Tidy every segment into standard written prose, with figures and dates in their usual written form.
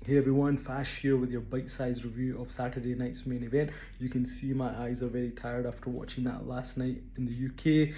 Hey everyone, Fash here with your bite-sized review of Saturday night's main event. You can see my eyes are very tired after watching that last night in the UK.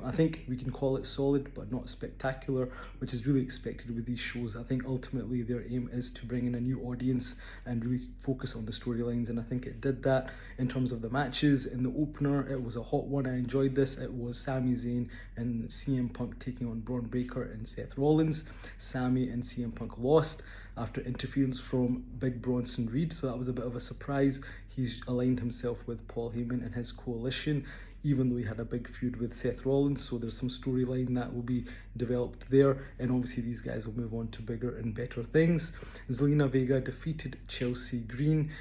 I think we can call it solid but not spectacular, which is really expected with these shows. I think ultimately their aim is to bring in a new audience and really focus on the storylines, and I think it did that in terms of the matches. In the opener, it was a hot one. I enjoyed this. It was Sami Zayn and CM Punk taking on Braun Breaker and Seth Rollins. Sami and CM Punk lost after interference from Big Bronson Reed, so that was a bit of a surprise. He's aligned himself with Paul Heyman and his coalition, even though he had a big feud with Seth Rollins, so there's some storyline that will be developed there, and obviously these guys will move on to bigger and better things. Zelina Vega defeated Chelsea Green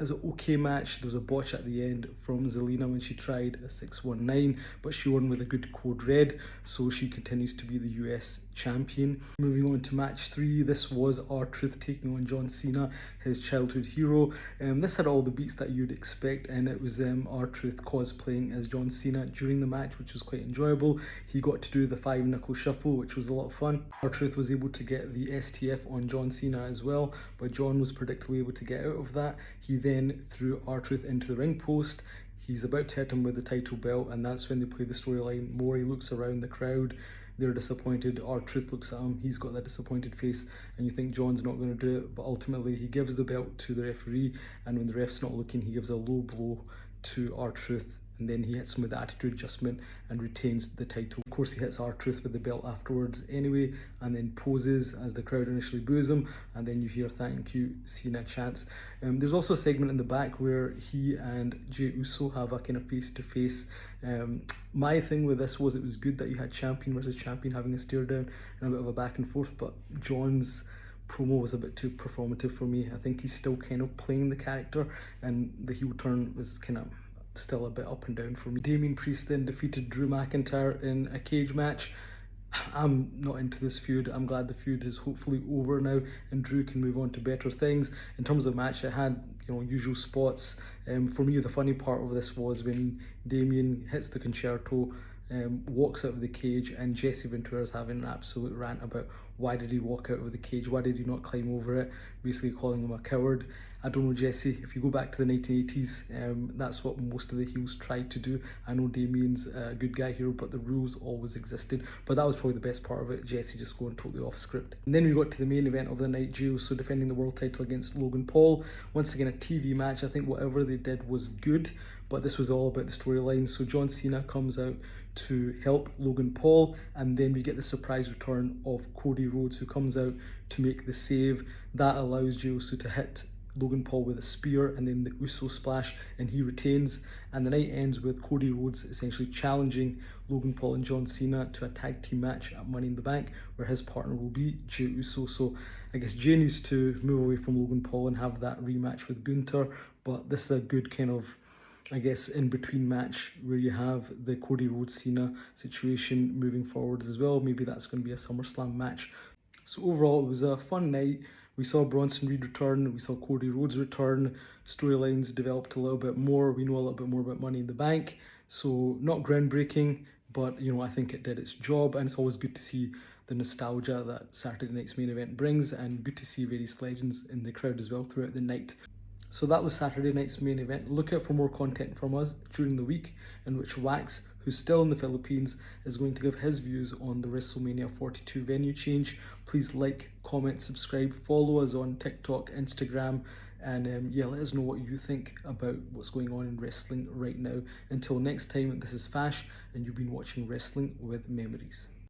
as an okay match. There was a botch at the end from Zelina when she tried a 619, but she won with a good code red, so she continues to be the US champion. Moving on to match 3, this was R-Truth taking on John Cena, his childhood hero. This had all the beats that you'd expect, and it was R-Truth cosplaying as John Cena during the match, which was quite enjoyable. He got to do the 5-knuckle shuffle, which was a lot of fun. R-Truth was able to get the STF on John Cena as well, but John was predictably able to get out of that. He then threw R-Truth into the ring post. He's about to hit him with the title belt, and that's when they play the storyline more. He looks around the crowd, they're disappointed. R-Truth looks at him, he's got that disappointed face, and you think John's not going to do it, but ultimately he gives the belt to the referee, and when the ref's not looking, he gives a low blow to R-Truth, and then he hits him with the attitude adjustment and retains the title. Of course, he hits R-Truth with the belt afterwards anyway, and then poses as the crowd initially boos him, and then you hear "Thank you, Cena" chants. There's also a segment in the back where he and Jey Uso have a kind of face-to-face. My thing with this was it was good that you had champion versus champion having a stare down and a bit of a back and forth, but John's promo was a bit too performative for me. I think he's still kind of playing the character, and the heel turn was kind of still a bit up and down for me. Damien Priest then defeated Drew McIntyre in a cage match. I'm not into this feud. I'm glad the feud is hopefully over now and Drew can move on to better things. In terms of the match, it had usual spots. For me, the funny part of this was when Damien hits the concerto, walks out of the cage, and Jesse Ventura is having an absolute rant about why did he walk out of the cage, why did he not climb over it, basically calling him a coward. I don't know, Jesse, if you go back to the 1980s, that's what most of the heels tried to do. I know Damien's a good guy here, but the rules always existed. But that was probably the best part of it, Jesse just going totally off script. And then we got to the main event of the night, Jey Uso defending the world title against Logan Paul. Once again, a TV match. I think whatever they did was good, but this was all about the storyline. So John Cena comes out to help Logan Paul, and then we get the surprise return of Cody Rhodes, who comes out to make the save. That allows Jey Uso to hit Logan Paul with a spear and then the Uso splash, and he retains, and the night ends with Cody Rhodes essentially challenging Logan Paul and John Cena to a tag team match at Money in the Bank, where his partner will be Jey Uso. So I guess Jey needs to move away from Logan Paul and have that rematch with Gunther, but this is a good kind of, I guess, in between match where you have the Cody Rhodes Cena situation moving forwards as well. Maybe that's going to be a SummerSlam match. So overall, it was a fun night. We saw Bronson Reed return, we saw Cody Rhodes return, storylines developed a little bit more, we know a little bit more about Money in the Bank, so not groundbreaking, but I think it did its job, and it's always good to see the nostalgia that Saturday night's main event brings, and good to see various legends in the crowd as well throughout the night. So that was Saturday night's main event. Look out for more content from us during the week, in which Wax, who's still in the Philippines, is going to give his views on the WrestleMania 42 venue change. Please like, comment, subscribe, follow us on TikTok, Instagram, and yeah, let us know what you think about what's going on in wrestling right now. Until next time, this is Fash, and you've been watching Wrestling with Memories.